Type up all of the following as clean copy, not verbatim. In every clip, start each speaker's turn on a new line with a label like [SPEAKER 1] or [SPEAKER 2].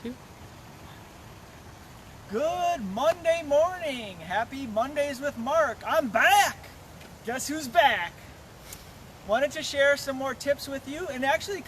[SPEAKER 1] 2.
[SPEAKER 2] Good Monday morning. Happy Mondays with Mark. I'm back. Guess who's back? Wanted to share some more tips with you, and actually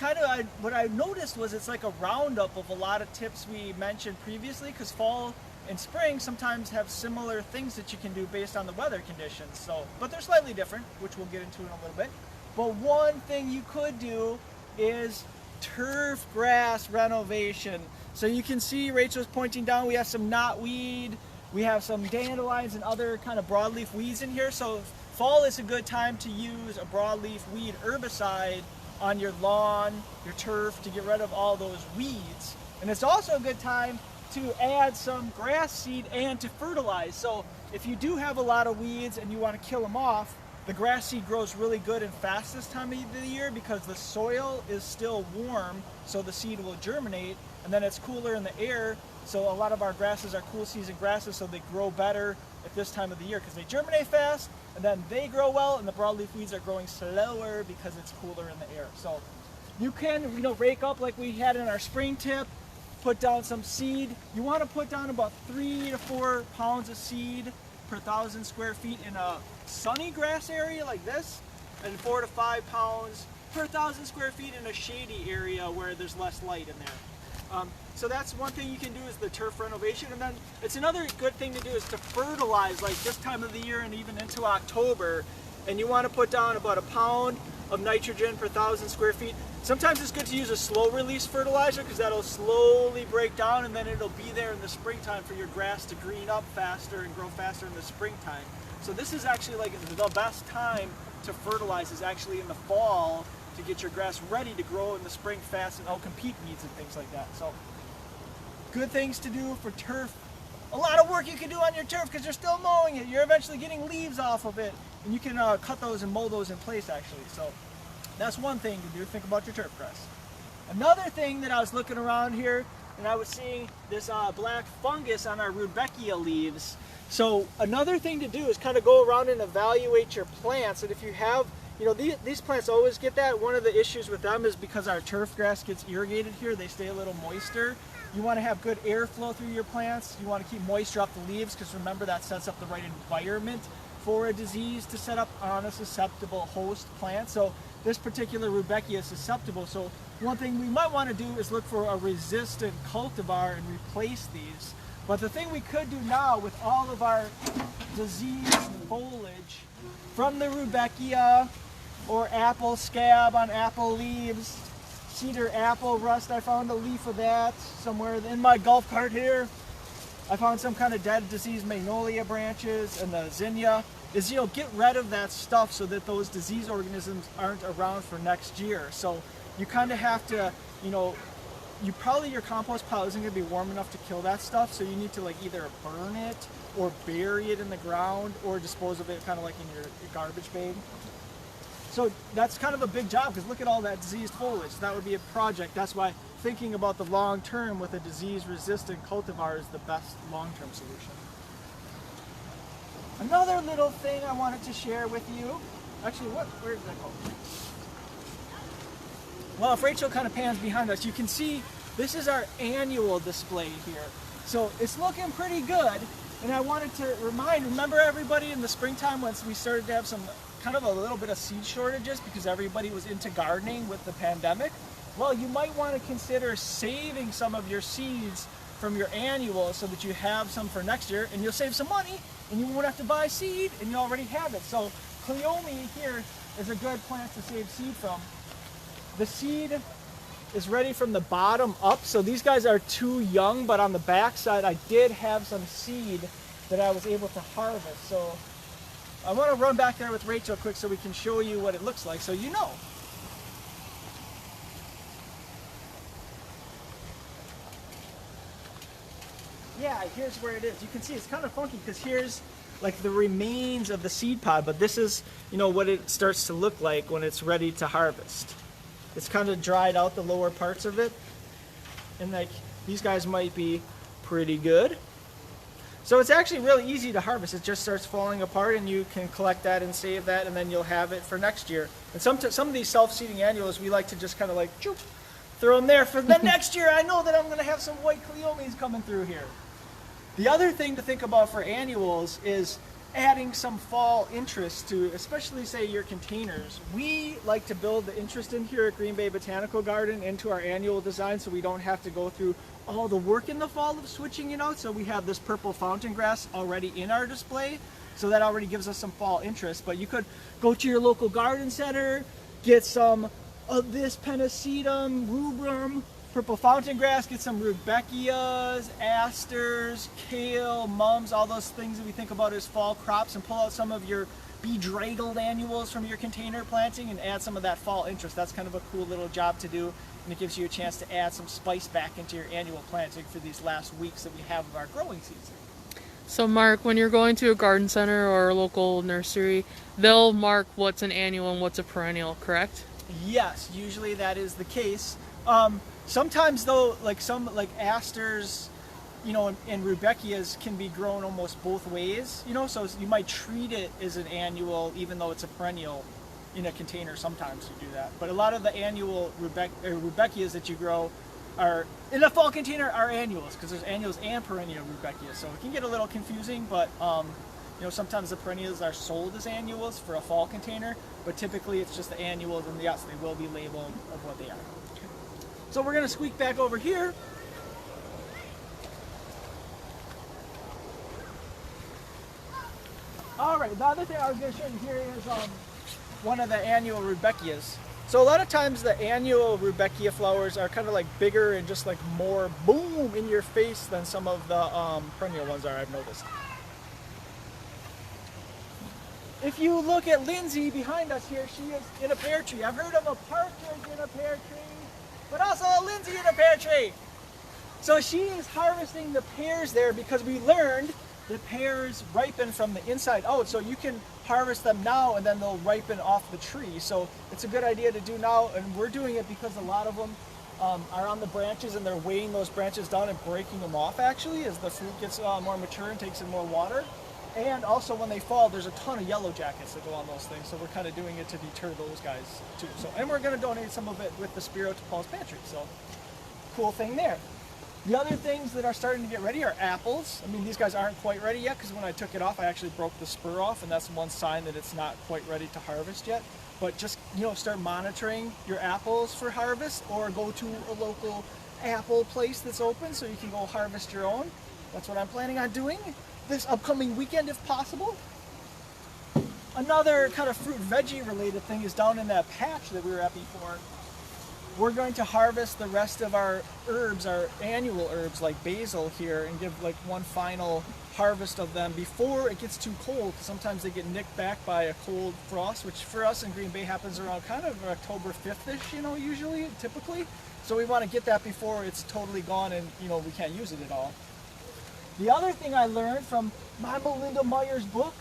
[SPEAKER 2] what I noticed was it's like a roundup of a lot of tips we mentioned previously, because fall and spring sometimes have similar things that you can do based on the weather conditions. So, but they're slightly different, which we'll get into in a little bit. But one thing you could do is turf grass renovation. So you can see Rachel's pointing down, we have some knotweed, we have some dandelions and other kind of broadleaf weeds in here. So fall is a good time to use a broadleaf weed herbicide on your lawn, your turf, to get rid of all those weeds. And it's also a good time to add some grass seed and to fertilize. So if you do have a lot of weeds and you want to kill them off, the grass seed grows really good and fast this time of the year because the soil is still warm, so the seed will germinate, and then it's cooler in the air, so a lot of our grasses are cool season grasses, so they grow better at this time of the year because they germinate fast, and then they grow well, and the broadleaf weeds are growing slower because it's cooler in the air. So you can, rake up like we had in our spring tip, put down some seed. You want to put down about 3 to 4 pounds of seed per 1,000 square feet in a sunny grass area like this, and 4 to 5 pounds per 1,000 square feet in a shady area where there's less light in there. So that's one thing you can do, is the turf renovation. And then it's another good thing to do is to fertilize like this time of the year and even into October. And you want to put down about 1 pound of nitrogen per 1,000 square feet. Sometimes it's good to use a slow release fertilizer because that'll slowly break down, and then it'll be there in the springtime for your grass to green up faster and grow faster in the springtime. So this is actually like the best time to fertilize, is actually in the fall, to get your grass ready to grow in the spring fast and outcompete weeds and things like that. So good things to do for turf. A lot of work you can do on your turf because you're still mowing it. You're eventually getting leaves off of it, and you can cut those and mow those in place actually. So that's one thing to do. Think about your turf grass. Another thing that I was looking around here, and I was seeing this black fungus on our Rudbeckia leaves. So another thing to do is kind of go around and evaluate your plants. And if you have, these plants always get that. One of the issues with them is because our turf grass gets irrigated here, they stay a little moister. You want to have good airflow through your plants. You want to keep moisture off the leaves, because remember, that sets up the right environment for a disease to set up on a susceptible host plant. So this particular Rudbeckia is susceptible. So one thing we might want to do is look for a resistant cultivar and replace these. But the thing we could do now with all of our diseased foliage from the Rudbeckia, or apple scab on apple leaves, cedar apple rust, I found a leaf of that somewhere in my golf cart here. I found some kind of dead diseased magnolia branches, and the zinnia is, get rid of that stuff so that those disease organisms aren't around for next year. So you kind of have to, your compost pile isn't going to be warm enough to kill that stuff, so you need to either burn it or bury it in the ground or dispose of it kind of like in your garbage bag. So that's kind of a big job, because look at all that diseased foliage. That would be a project. That's why thinking about the long term with a disease-resistant cultivar is the best long-term solution. Another little thing I wanted to share with you. Actually, where did that go? Well, if Rachel kind of pans behind us, you can see this is our annual display here. So it's looking pretty good. And I wanted to remember everybody in the springtime, once we started to have some kind of a little bit of seed shortages because everybody was into gardening with the pandemic. Well, you might want to consider saving some of your seeds from your annual so that you have some for next year, and you'll save some money and you won't have to buy seed, and you already have it. So Cleome here is a good plant to save seed from. The seed is ready from the bottom up, so these guys are too young, but on the back side I did have some seed that I was able to harvest. So I want to run back there with Rachel quick so we can show you what it looks like, so you know. Yeah, here's where it is. You can see it's kind of funky because here's like the remains of the seed pod, but this is, what it starts to look like when it's ready to harvest. It's kind of dried out the lower parts of it, and these guys might be pretty good. So it's actually really easy to harvest. It just starts falling apart, and you can collect that and save that, and then you'll have it for next year. And some of these self-seeding annuals, we like to just kind of throw them there for the next year. I know that I'm going to have some white cleomes coming through here. The other thing to think about for annuals is adding some fall interest to, especially say your containers. We like to build the interest in here at Green Bay Botanical Garden into our annual design so we don't have to go through all the work in the fall of switching it out. So we have this purple fountain grass already in our display, so that already gives us some fall interest. But you could go to your local garden center, get some of this Pennisetum, rubrum, purple fountain grass, get some Rudbeckias, asters, kale, mums, all those things that we think about as fall crops, and pull out some of your bedraggled annuals from your container planting and add some of that fall interest. That's kind of a cool little job to do, and it gives you a chance to add some spice back into your annual planting for these last weeks that we have of our growing season.
[SPEAKER 1] So Mark, when you're going to a garden center or a local nursery, they'll mark what's an annual and what's a perennial, correct?
[SPEAKER 2] Yes, usually that is the case. Sometimes though, like asters, and Rudbeckias can be grown almost both ways, so you might treat it as an annual even though it's a perennial in a container. Sometimes you do that, but a lot of the annual Rudbeckias that you grow are in a fall container are annuals, because there's annuals and perennial Rudbeckias, so it can get a little confusing. But sometimes the perennials are sold as annuals for a fall container, but typically it's just the annuals, and yes, they will be labeled of what they are. So we're going to squeak back over here. All right, the other thing I was going to show you here is one of the annual Rudbeckias. So a lot of times the annual Rudbeckia flowers are kind of like bigger and just like more boom in your face than some of the perennial ones are, I've noticed. If you look at Lindsay behind us here, she is in a pear tree. I've heard of a partridge in a pear tree, but also a Lindsay in a pear tree. So she is harvesting the pears there because we learned the pears ripen from the inside out. So you can harvest them now and then they'll ripen off the tree. So it's a good idea to do now, and we're doing it because a lot of them are on the branches and they're weighing those branches down and breaking them off actually as the fruit gets more mature and takes in more water. And also when they fall, there's a ton of yellow jackets that go on those things, so we're kind of doing it to deter those guys too. So, and we're going to donate some of it with the Spiro to Paul's Pantry, so cool thing there. The other things that are starting to get ready are apples. I mean, these guys aren't quite ready yet because when I took it off, I actually broke the spur off, and that's one sign that it's not quite ready to harvest yet. But just, start monitoring your apples for harvest, or go to a local apple place that's open so you can go harvest your own. That's what I'm planning on doing this upcoming weekend if possible. Another kind of fruit veggie related thing is down in that patch that we were at before. We're going to harvest the rest of our herbs, our annual herbs like basil here, and give like one final harvest of them before it gets too cold, because sometimes they get nicked back by a cold frost, which for us in Green Bay happens around kind of October 5th-ish, usually, typically. So we want to get that before it's totally gone and we can't use it at all. The other thing I learned from my Melinda Meyer's book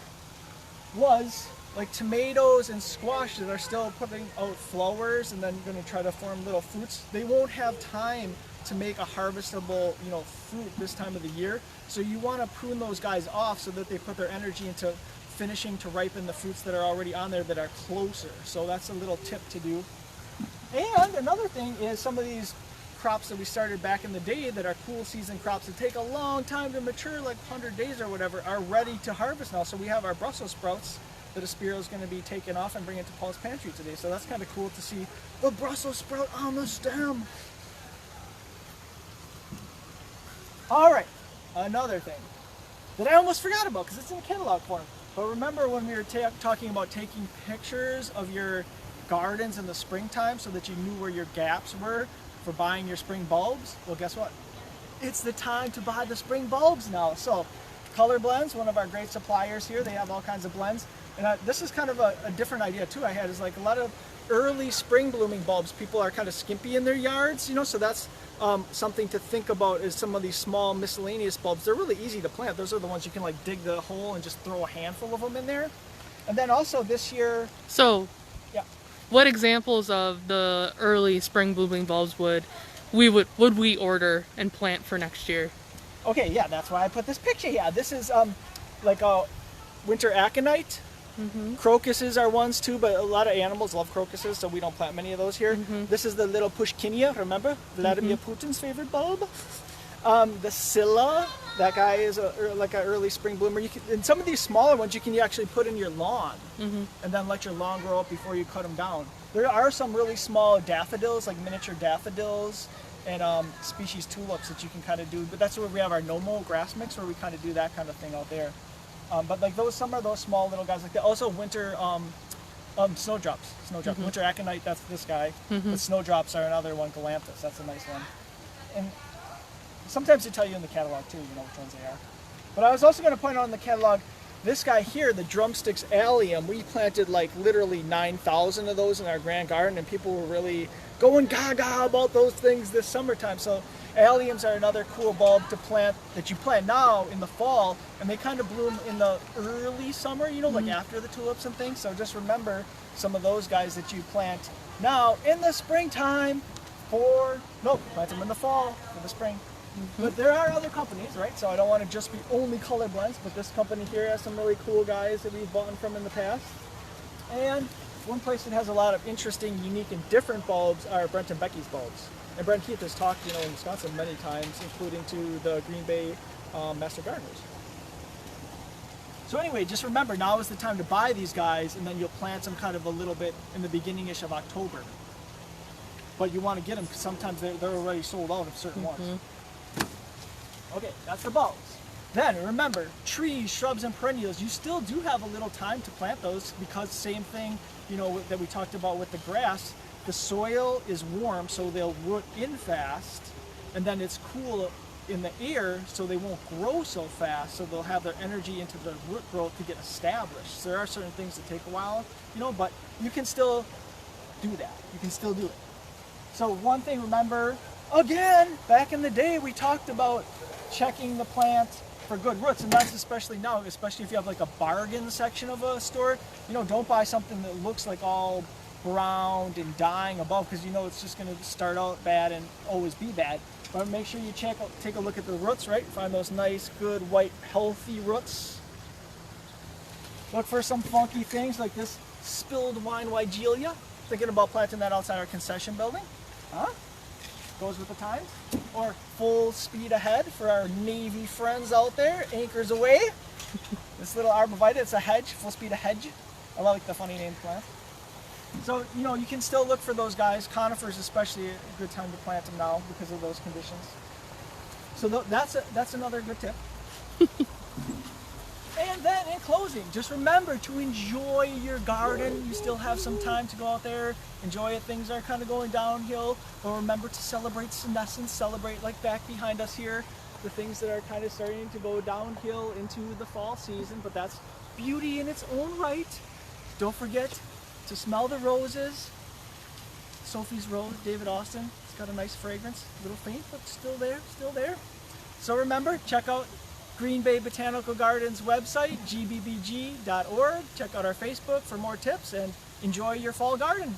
[SPEAKER 2] was like tomatoes and squash that are still putting out flowers and then going to try to form little fruits. They won't have time to make a harvestable, fruit this time of the year. So you want to prune those guys off so that they put their energy into finishing to ripen the fruits that are already on there that are closer. So that's a little tip to do. And another thing is some of these crops that we started back in the day that are cool season crops that take a long time to mature, like 100 days or whatever, are ready to harvest now. So we have our Brussels sprouts that Aspiro is going to be taking off and bringing to Paul's Pantry today. So that's kind of cool to see the Brussels sprout on the stem. All right, another thing that I almost forgot about because it's in catalog form. But remember when we were talking about taking pictures of your gardens in the springtime so that you knew where your gaps were for buying your spring bulbs? Well, guess what? It's the time to buy the spring bulbs now. So Color Blends, one of our great suppliers here, they have all kinds of blends. And this is kind of a different idea too I had, is like a lot of early spring blooming bulbs, people are kind of skimpy in their yards, so that's something to think about is some of these small miscellaneous bulbs. They're really easy to plant. Those are the ones you can like dig the hole and just throw a handful of them in there. And then also this year...
[SPEAKER 1] So, yeah. What examples of the early spring blooming bulbs would we order and plant for next year?
[SPEAKER 2] Okay, yeah, that's why I put this picture here. This is like a winter aconite. Crocuses are ones too, but a lot of animals love crocuses, so we don't plant many of those here. This is the little pushkinia, remember? Vladimir Putin's favorite bulb. The Scilla, that guy is like an early spring bloomer. And some of these smaller ones you can actually put in your lawn and then let your lawn grow up before you cut them down. There are some really small daffodils, like miniature daffodils, and species tulips that you can kind of do. But that's where we have our no-mow grass mix, where we kind of do that kind of thing out there. But like some of those small little guys like that. Also winter snowdrops. Winter aconite, that's this guy. But snowdrops are another one, galanthus. That's a nice one. And sometimes they tell you in the catalog too, you know which ones they are. But I was also going to point out in the catalog, this guy here, the drumsticks allium, we planted like literally 9,000 of those in our grand garden, and people were really going gaga about those things this summertime. So alliums are another cool bulb to plant that you plant now in the fall, and they kind of bloom in the early summer, you know, like after the tulips and things. So just remember some of those guys that you plant now in the springtime plant them in the fall for the spring. But there are other companies, right? So I don't want to just be only color blends, but this company here has some really cool guys that we've bought from in the past. And one place that has a lot of interesting, unique, and different bulbs are Brent and Becky's bulbs. And Brent Keith has talked, you know, in Wisconsin many times, including to the Green Bay Master Gardeners. So anyway, just remember, now is the time to buy these guys, and then you'll plant them kind of a little bit in the beginning-ish of October. But you want to get them because sometimes they're already sold out of certain ones. Okay, that's the bulbs. Then remember, trees, shrubs, and perennials, you still do have a little time to plant those because same thing, you know, that we talked about with the grass. The soil is warm, so they'll root in fast, and then it's cool in the air, so they won't grow so fast, so they'll have their energy into the root growth to get established. So there are certain things that take a while, you know, but you can still do that. You can still do it. So one thing, remember, again, back in the day, we talked about checking the plant for good roots, and that's especially now, especially if you have like a bargain section of a store. You know, don't buy something that looks like all browned and dying above, because you know it's just going to start out bad and always be bad. But make sure you take a look at the roots, right? Find those nice, good, white, healthy roots. Look for some funky things like this spilled wine Weigelia. Thinking about planting that outside our concession building. Huh? Goes with the times. Or full speed ahead for our Navy friends out there, anchors away. This little arborvitae, it's a hedge, full speed ahead. I like the funny named plant. So, you know, you can still look for those guys. Conifers especially a good time to plant them now because of those conditions. So that's another good tip. And then in closing, just remember to enjoy your garden. You still have some time to go out there, enjoy it. Things are kind of going downhill, but remember to celebrate senescence, celebrate like back behind us here, the things that are kind of starting to go downhill into the fall season, but that's beauty in its own right. Don't forget to smell the roses. Sophie's Rose, David Austin, it's got a nice fragrance, a little faint, but still there, still there. So remember, check out Green Bay Botanical Gardens website, gbbg.org. Check out our Facebook for more tips and enjoy your fall garden.